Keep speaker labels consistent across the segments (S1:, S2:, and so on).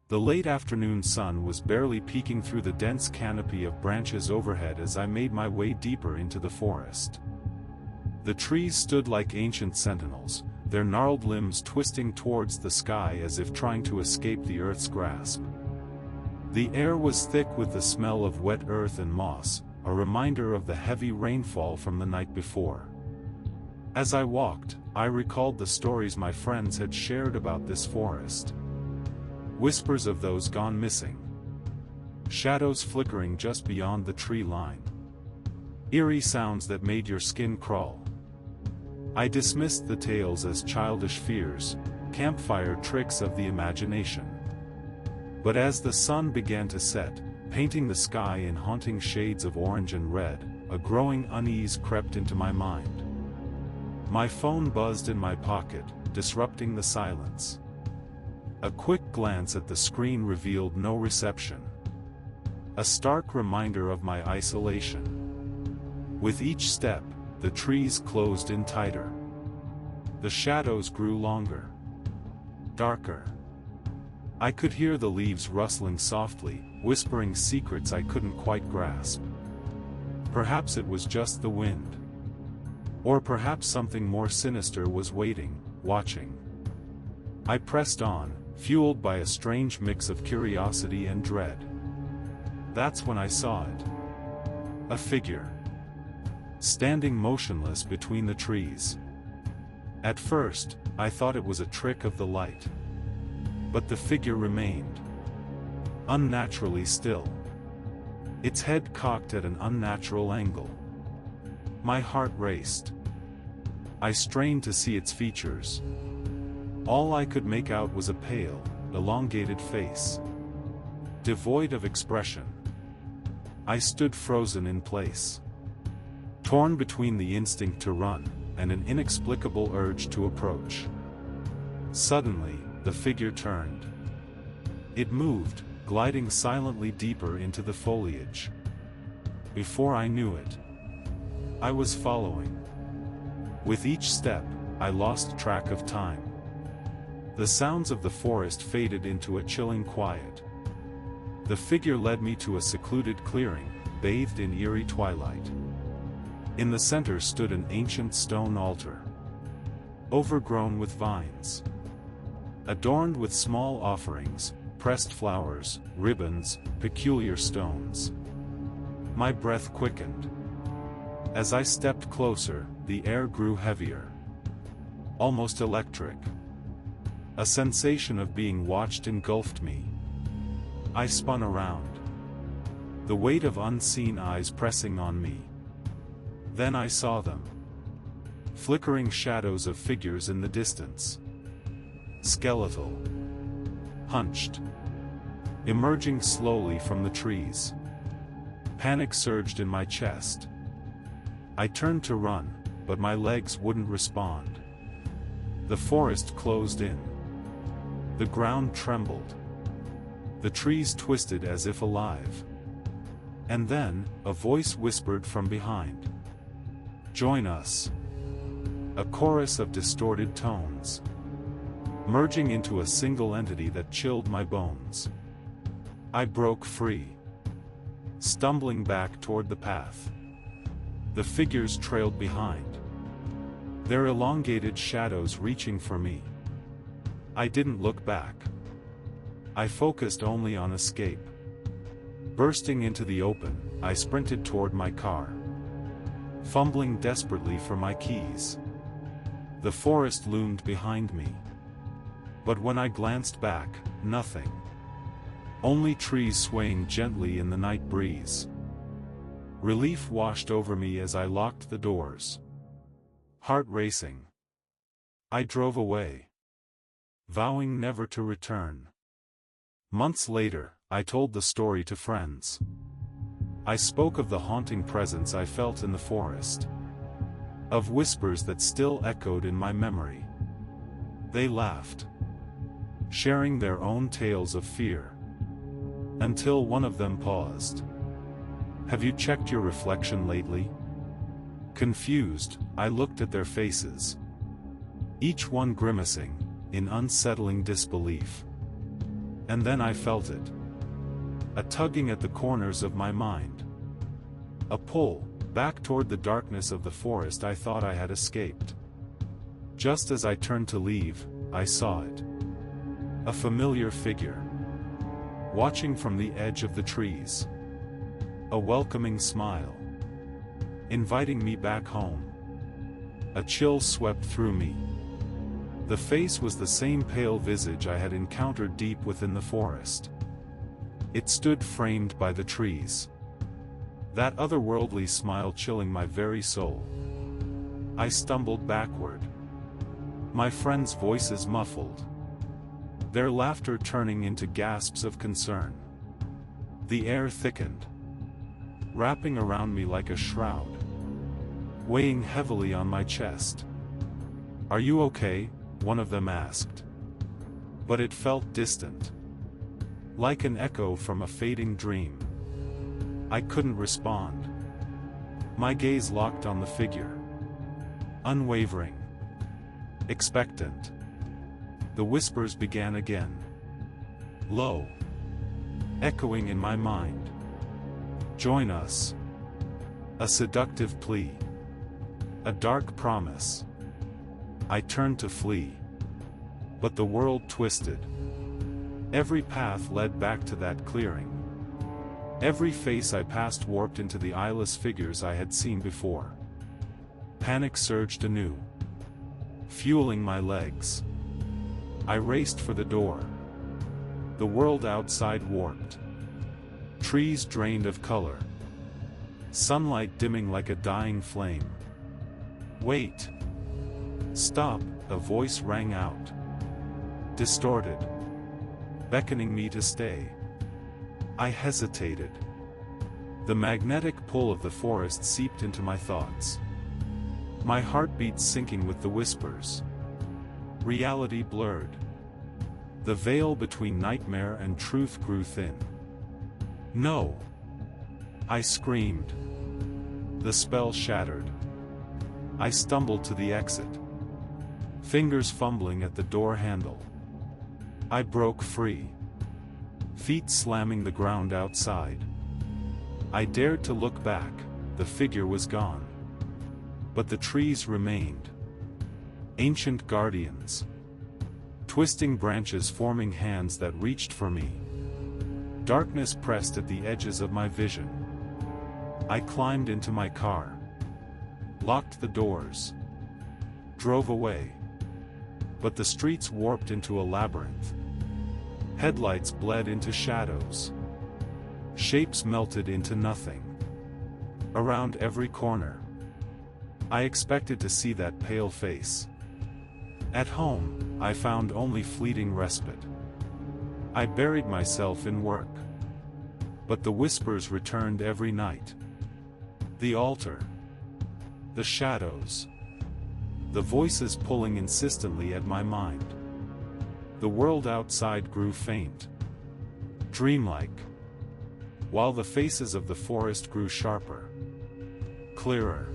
S1: The late afternoon sun was barely peeking through the dense canopy of branches overhead as I made my way deeper into the forest. The trees stood like ancient sentinels, their gnarled limbs twisting towards the sky as if trying to escape the earth's grasp. The air was thick with the smell of wet earth and moss, a reminder of the heavy rainfall from the night before. As I walked, I recalled the stories my friends had shared about this forest. Whispers of those gone missing. Shadows flickering just beyond the tree line. Eerie sounds that made your skin crawl. I dismissed the tales as childish fears, campfire tricks of the imagination. But as the sun began to set, painting the sky in haunting shades of orange and red, a growing unease crept into my mind. My phone buzzed in my pocket, disrupting the silence. A quick glance at the screen revealed no reception. A stark reminder of my isolation. With each step, the trees closed in tighter. The shadows grew longer. Darker. I could hear the leaves rustling softly, whispering secrets I couldn't quite grasp. Perhaps it was just the wind. Or perhaps something more sinister was waiting, watching. I pressed on, fueled by a strange mix of curiosity and dread. That's when I saw it. A figure. Standing motionless between the trees. At first, I thought it was a trick of the light. But the figure remained. Unnaturally still. Its head cocked at an unnatural angle. My heart raced. I strained to see its features. All I could make out was a pale, elongated face. Devoid of expression. I stood frozen in place. Torn between the instinct to run, and an inexplicable urge to approach. Suddenly, the figure turned. It moved, gliding silently deeper into the foliage. Before I knew it, I was following. With each step, I lost track of time. The sounds of the forest faded into a chilling quiet. The figure led me to a secluded clearing, bathed in eerie twilight. In the center stood an ancient stone altar. Overgrown with vines. Adorned with small offerings, pressed flowers, ribbons, peculiar stones. My breath quickened. As I stepped closer, the air grew heavier. Almost electric. A sensation of being watched engulfed me. I spun around. The weight of unseen eyes pressing on me. Then I saw them. Flickering shadows of figures in the distance. Skeletal. Hunched. Emerging slowly from the trees. Panic surged in my chest. I turned to run, but my legs wouldn't respond. The forest closed in. The ground trembled. The trees twisted as if alive. And then, a voice whispered from behind. "Join us." A chorus of distorted tones. Merging into a single entity that chilled my bones. I broke free. Stumbling back toward the path. The figures trailed behind. Their elongated shadows reaching for me. I didn't look back. I focused only on escape. Bursting into the open, I sprinted toward my car. Fumbling desperately for my keys. The forest loomed behind me. But when I glanced back, nothing. Only trees swaying gently in the night breeze. Relief washed over me as I locked the doors. Heart racing. I drove away. Vowing never to return. Months later, I told the story to friends. I spoke of the haunting presence I felt in the forest. Of whispers that still echoed in my memory. They laughed. Sharing their own tales of fear. Until one of them paused. "Have you checked your reflection lately?" Confused, I looked at their faces. Each one grimacing, in unsettling disbelief. And then I felt it. A tugging at the corners of my mind. A pull, back toward the darkness of the forest I thought I had escaped. Just as I turned to leave, I saw it. A familiar figure. Watching from the edge of the trees. A welcoming smile. Inviting me back home. A chill swept through me. The face was the same pale visage I had encountered deep within the forest. It stood framed by the trees. That otherworldly smile chilling my very soul. I stumbled backward. My friends' voices muffled. Their laughter turning into gasps of concern. The air thickened, wrapping around me like a shroud, weighing heavily on my chest. "Are you okay?" one of them asked. But it felt distant, like an echo from a fading dream. I couldn't respond. My gaze locked on the figure. Unwavering. Expectant. The whispers began again. Low. Echoing in my mind. "Join us." A seductive plea. A dark promise. I turned to flee. But the world twisted. Every path led back to that clearing. Every face I passed warped into the eyeless figures I had seen before. Panic surged anew, fueling my legs. I raced for the door. The world outside warped. Trees drained of color. Sunlight dimming like a dying flame. "Wait. Stop," a voice rang out. Distorted. Beckoning me to stay. I hesitated. The magnetic pull of the forest seeped into my thoughts. My heartbeat sinking with the whispers. Reality blurred. The veil between nightmare and truth grew thin. "No!" I screamed. The spell shattered. I stumbled to the exit. Fingers fumbling at the door handle. I broke free. Feet slamming the ground outside. I dared to look back, the figure was gone. But the trees remained. Ancient guardians. Twisting branches forming hands that reached for me. Darkness pressed at the edges of my vision. I climbed into my car. Locked the doors. Drove away. But the streets warped into a labyrinth. Headlights bled into shadows. Shapes melted into nothing. Around every corner. I expected to see that pale face. At home, I found only fleeting respite. I buried myself in work. But the whispers returned every night. The altar. The shadows. The voices pulling insistently at my mind. The world outside grew faint. Dreamlike. While the faces of the forest grew sharper. Clearer.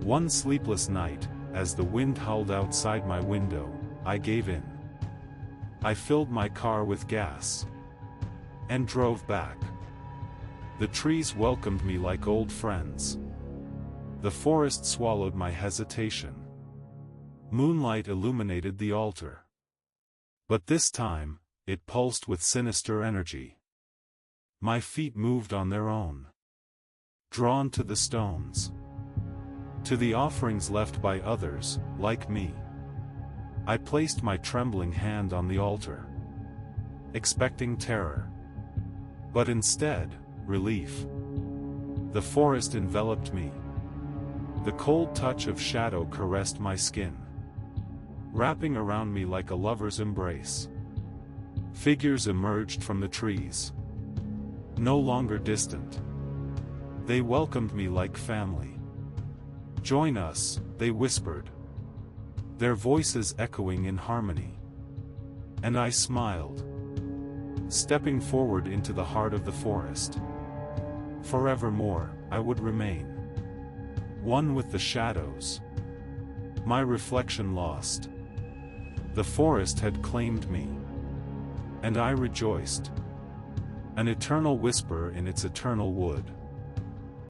S1: One sleepless night, as the wind howled outside my window, I gave in. I filled my car with gas. And drove back. The trees welcomed me like old friends. The forest swallowed my hesitation. Moonlight illuminated the altar. But this time, it pulsed with sinister energy. My feet moved on their own. Drawn to the stones. To the offerings left by others, like me. I placed my trembling hand on the altar. Expecting terror. But instead, relief. The forest enveloped me. The cold touch of shadow caressed my skin. Wrapping around me like a lover's embrace. Figures emerged from the trees. No longer distant. They welcomed me like family. "Join us," they whispered. Their voices echoing in harmony. And I smiled. Stepping forward into the heart of the forest. Forevermore, I would remain. One with the shadows. My reflection lost. The forest had claimed me. And I rejoiced. An eternal whisper in its eternal wood.